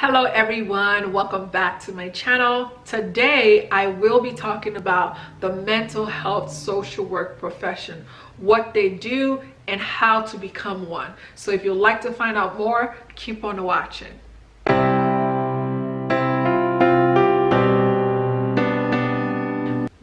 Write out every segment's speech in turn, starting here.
Hello everyone, welcome back to my channel. Today I will be talking about the mental health social work profession, what they do and how to become one. So if you'd like to find out more, keep on watching.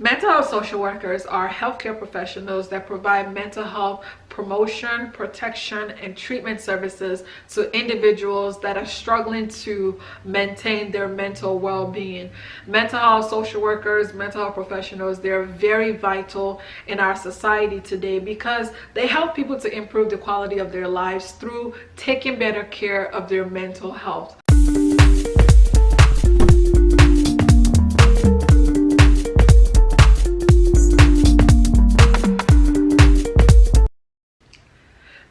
Mental health social workers are healthcare professionals that provide mental health promotion, protection, and treatment services to individuals that are struggling to maintain their mental well-being. Mental health social workers, mental health professionals, they're very vital in our society today because they help people to improve the quality of their lives through taking better care of their mental health.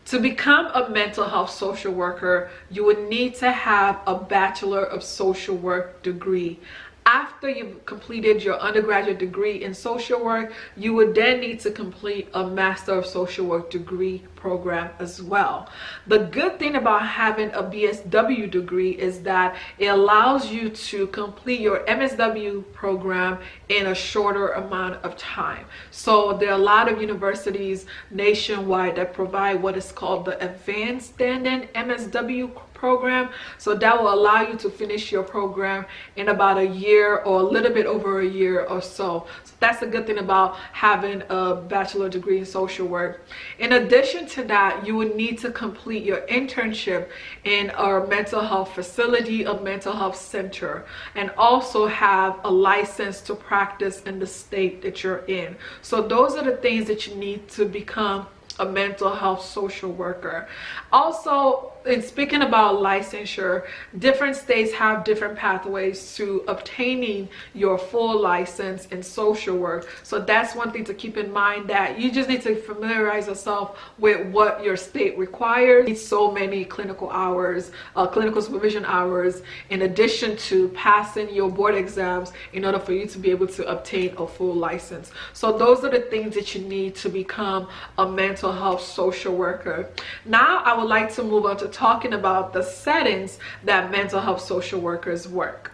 To become a mental health social worker, you would need to have a Bachelor of Social Work degree. After you've completed your undergraduate degree in social work, you would then need to complete a Master of Social Work degree program as well. The good thing about having a BSW degree is that it allows you to complete your MSW program in a shorter amount of time. So there are a lot of universities nationwide that provide what is called the Advanced Standing MSW program. So that will allow you to finish your program in about a year or a little bit over a year or so. So that's a good thing about having a bachelor degree in social work. In addition to that, you would need to complete your internship in our mental health facility, a mental health center, and also have a license to practice in the state that you're in. So those are the things that you need to become a mental health social worker. Also, in speaking about licensure, different states have different pathways to obtaining your full license in social work. So that's one thing to keep in mind, that you just need to familiarize yourself with what your state requires. It's so many clinical hours, clinical supervision hours, in addition to passing your board exams in order for you to be able to obtain a full license. So those are the things that you need to become a mental health social worker. Now I would like to move on to talking about the settings that mental health social workers work.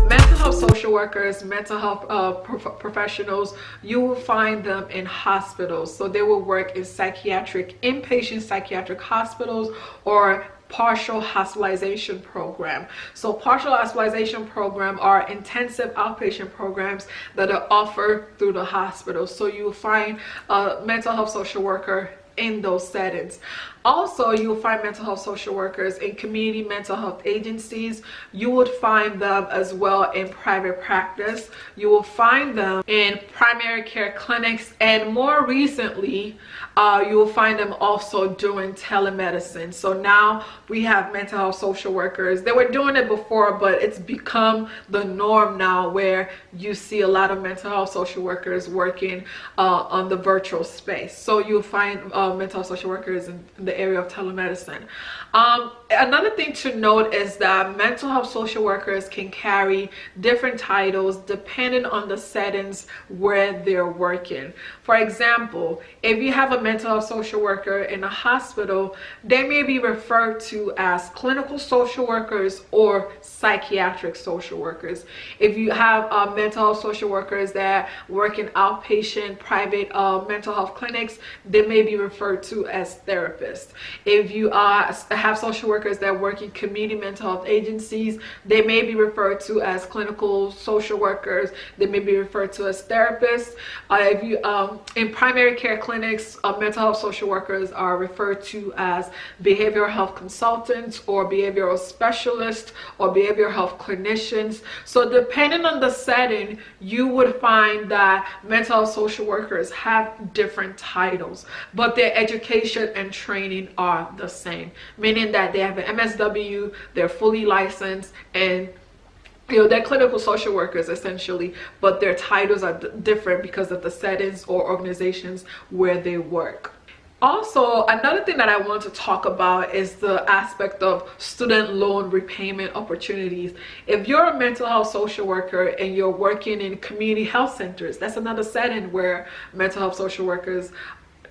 Mental health social workers, mental health professionals, you will find them in hospitals. So they will work in inpatient psychiatric hospitals or partial hospitalization program. So partial hospitalization program are intensive outpatient programs that are offered through the hospital. So you'll find a mental health social worker in those settings. Also, you'll find mental health social workers in community mental health agencies. You would find them as well in private practice. You will find them in primary care clinics, and more recently you will find them also doing telemedicine. So now we have mental health social workers. They were doing it before, but it's become the norm now, where you see a lot of mental health social workers working on the virtual space. So you'll find mental health social workers in the area of telemedicine. Another thing to note is that mental health social workers can carry different titles depending on the settings where they're working. For example, if you have a mental health social worker in a hospital, they may be referred to as clinical social workers or psychiatric social workers. If you have mental health social workers that work in outpatient private mental health clinics, they may be referred to as therapists. If you have social workers that work in community mental health agencies, they may be referred to as clinical social workers. They may be referred to as therapists. If you in primary care clinics, mental health social workers are referred to as behavioral health consultants or behavioral specialists or behavioral health clinicians. So depending on the setting, you would find that mental health social workers have different titles, but their education and training are the same, meaning that they have an MSW, they're fully licensed, and they're clinical social workers essentially, but their titles are different because of the settings or organizations where they work. Also, another thing that I want to talk about is the aspect of student loan repayment opportunities. If you're a mental health social worker and you're working in community health centers, that's another setting where mental health social workers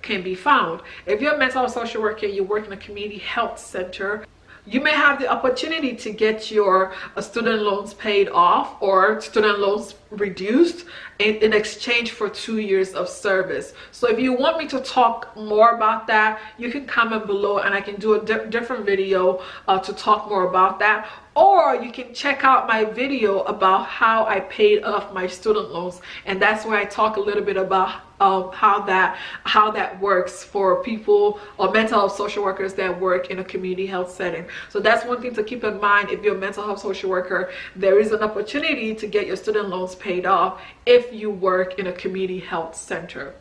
can be found. If you're a mental health social worker, you work in a community health center, you may have the opportunity to get your student loans paid off or student loans reduced in exchange for 2 years of service. So if you want me to talk more about that, you can comment below and I can do a different video to talk more about that. Or you can check out my video about how I paid off my student loans, and that's where I talk a little bit about how that works for people or mental health social workers that work in a community health setting. So that's one thing to keep in mind. If you're a mental health social worker, there is an opportunity to get your student loans paid off if you work in a community health center.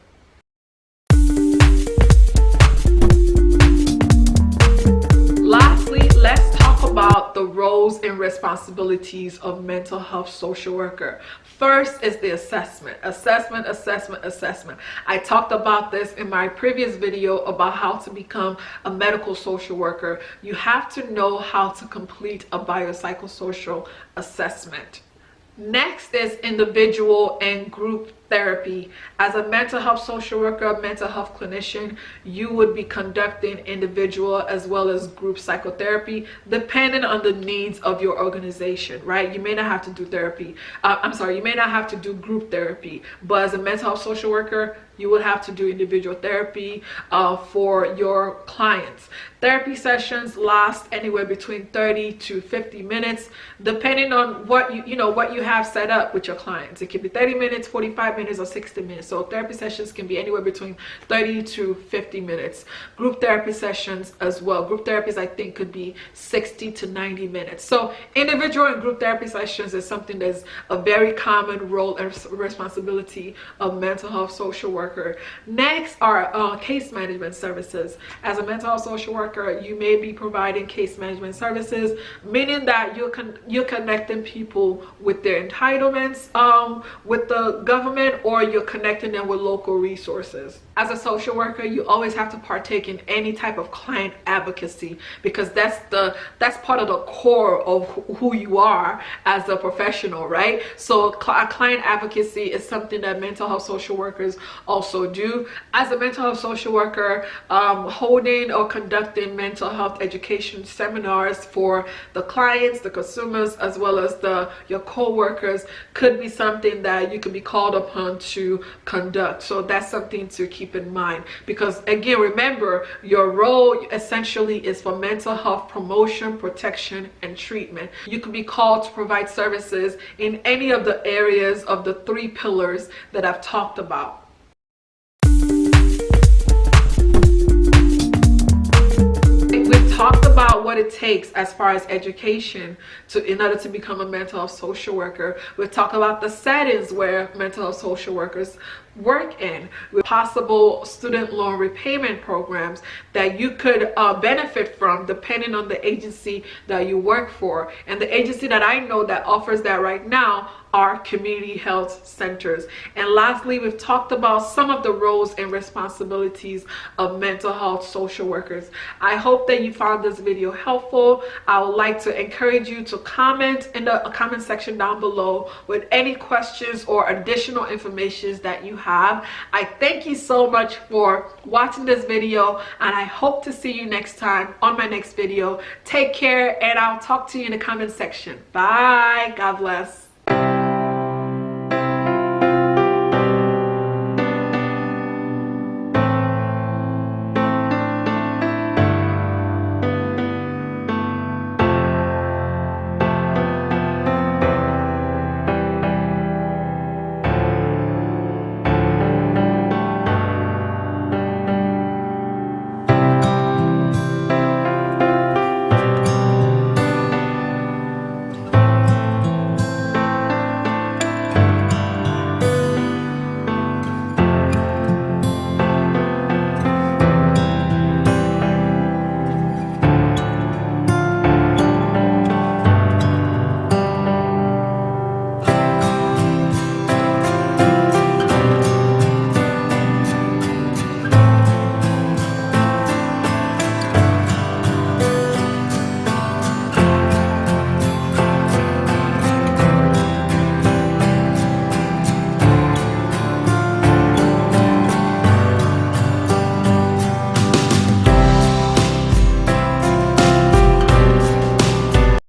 Lastly, let's talk about the roles and responsibilities of mental health social worker. First is the assessment. I talked about this in my previous video about how to become a medical social worker. You have to know how to complete a biopsychosocial assessment. Next is individual and group therapy. As a mental health social worker, mental health clinician, you would be conducting individual as well as group psychotherapy depending on the needs of your organization, right? You may not have to do therapy. You may not have to do group therapy, but as a mental health social worker, you would have to do individual therapy for your clients. Therapy sessions last anywhere between 30 to 50 minutes, depending on what you have set up with your clients. It could be 30 minutes, 45 minutes, or 60 minutes. So therapy sessions can be anywhere between 30 to 50 minutes. Group therapy sessions as well. Group therapies, I think, could be 60 to 90 minutes. So individual and group therapy sessions is something that's a very common role and responsibility of mental health social worker. Next are case management services. As a mental health social worker, you may be providing case management services, meaning that you're connecting people with their entitlements with the government, or you're connecting them with local resources. As a social worker, you always have to partake in any type of client advocacy, because that's part of the core of who you are as a professional, right? So client advocacy is something that mental health social workers also do. As a mental health social worker, holding or conducting mental health education seminars for the clients, the consumers, as well as your co-workers could be something that you could be called upon to conduct. So that's something to keep in mind, because again, remember, your role essentially is for mental health promotion, protection, and treatment. You could be called to provide services in any of the areas of the 3 pillars that I've talked about. We've talked about what it takes as far as education in order to become a mental health social worker. We've talked about the settings where mental health social workers work in, with possible student loan repayment programs that you could benefit from depending on the agency that you work for. And the agency that I know that offers that right now are community health centers. And lastly, we've talked about some of the roles and responsibilities of mental health social workers. I hope that you found this video helpful. I would like to encourage you to comment in the comment section down below with any questions or additional information that you have. I thank you so much for watching this video, and I hope to see you next time on my next video. Take care, and I'll talk to you in the comment section. Bye. God bless.